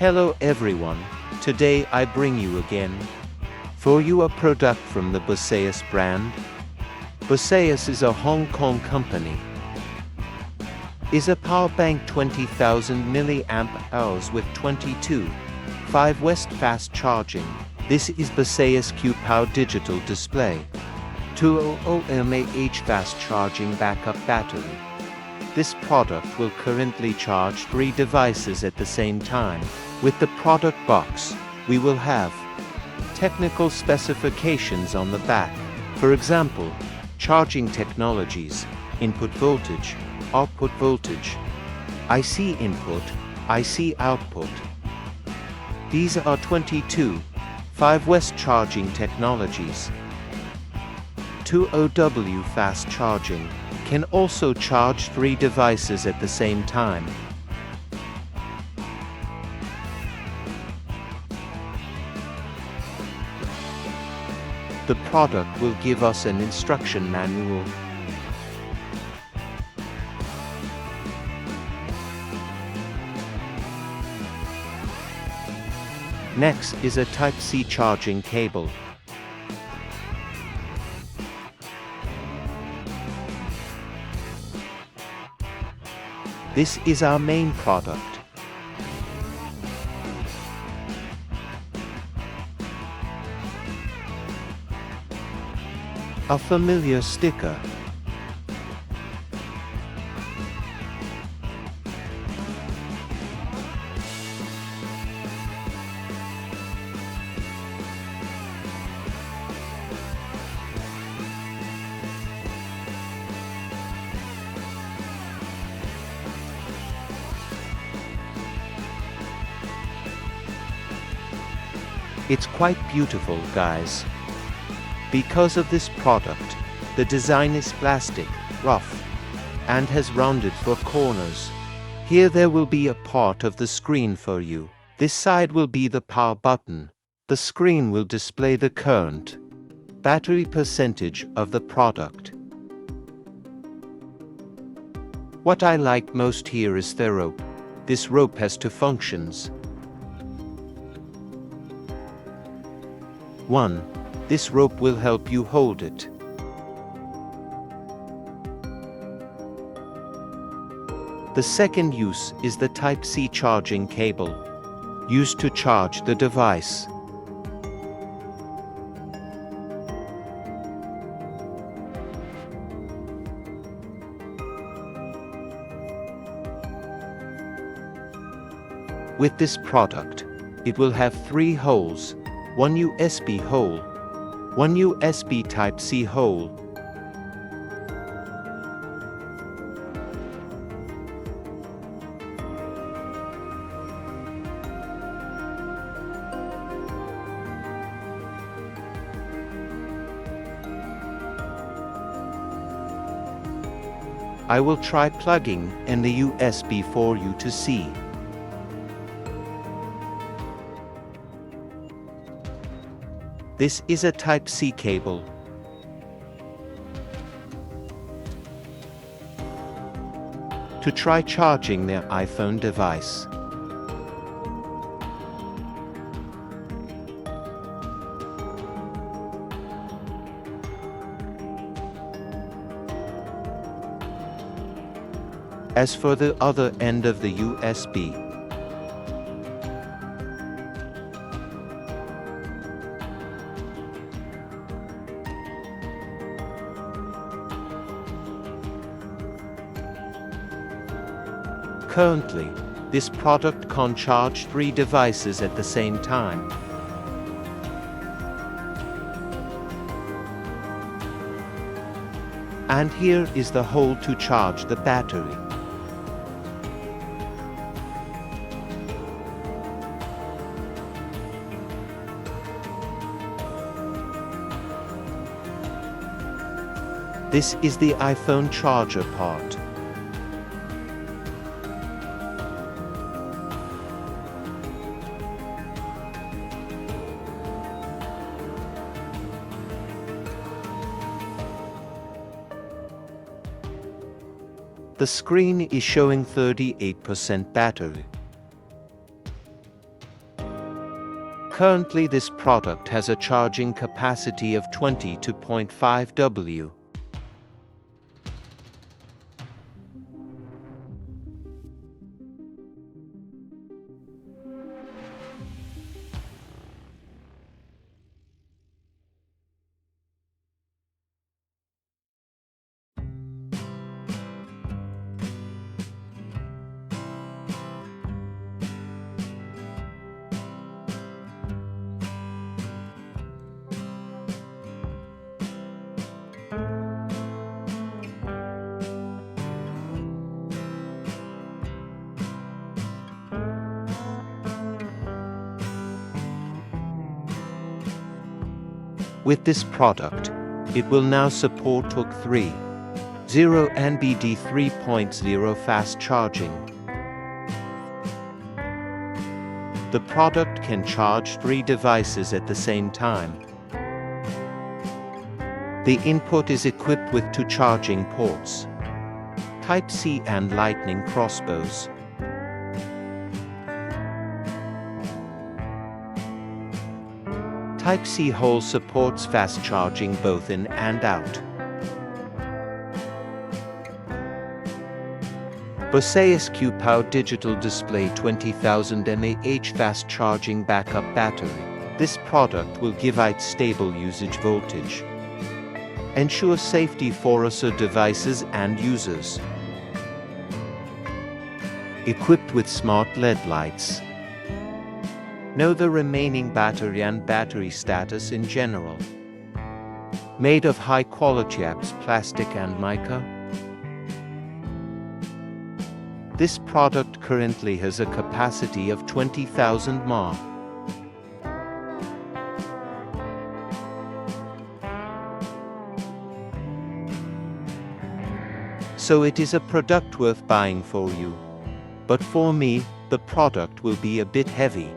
Hello everyone, today I bring you again for you a product from the Baseus brand. Baseus is a Hong Kong company. Is a power bank 20,000 mAh with 22.5 W fast charging. This is Baseus Qpow Digital Display. 200 mAh fast charging backup battery. This product will currently charge 3 devices at the same time. With the product box, we will have technical specifications on the back. For example, charging technologies, input voltage, output voltage, IC input, IC output. These are 22.5 W charging technologies. 200W fast charging can also charge 3 devices at the same time. The product will give us an instruction manual. Next is a Type-C charging cable. This is our main product. A familiar sticker. It's quite beautiful, guys. Because of this product, the design is plastic, rough, and has rounded 4 corners. Here there will be a part of the screen for you. This side will be the power button. The screen will display the current battery percentage of the product. What I like most here is the rope. This rope has 2 functions. 1. This rope will help you hold it. The second use is the Type-C charging cable, used to charge the device. With this product, it will have 3 holes, 1 USB hole, 1 USB Type-C hole. I will try plugging in the USB for you to see. This is a Type-C cable. To try charging their iPhone device. As for the other end of the USB, currently, this product can charge 3 devices at the same time. And here is the hole to charge the battery. This is the iPhone charger part. The screen is showing 38% battery. Currently this product has a charging capacity of 22.5 W. With this product, it will now support TOC 3.0 and BD 3.0 fast charging. The product can charge 3 devices at the same time. The input is equipped with 2 charging ports, Type-C and Lightning crossbows. Type-C hole supports fast charging both in and out. Baseus Qpow Digital Display 20,000 mAh fast charging backup battery. This product will give it stable usage voltage. Ensure safety for us devices and users. Equipped with smart LED lights. Know the remaining battery and battery status in general. Made of high-quality ABS plastic and mica. This product currently has a capacity of 20,000 mAh. So it is a product worth buying for you. But for me, the product will be a bit heavy.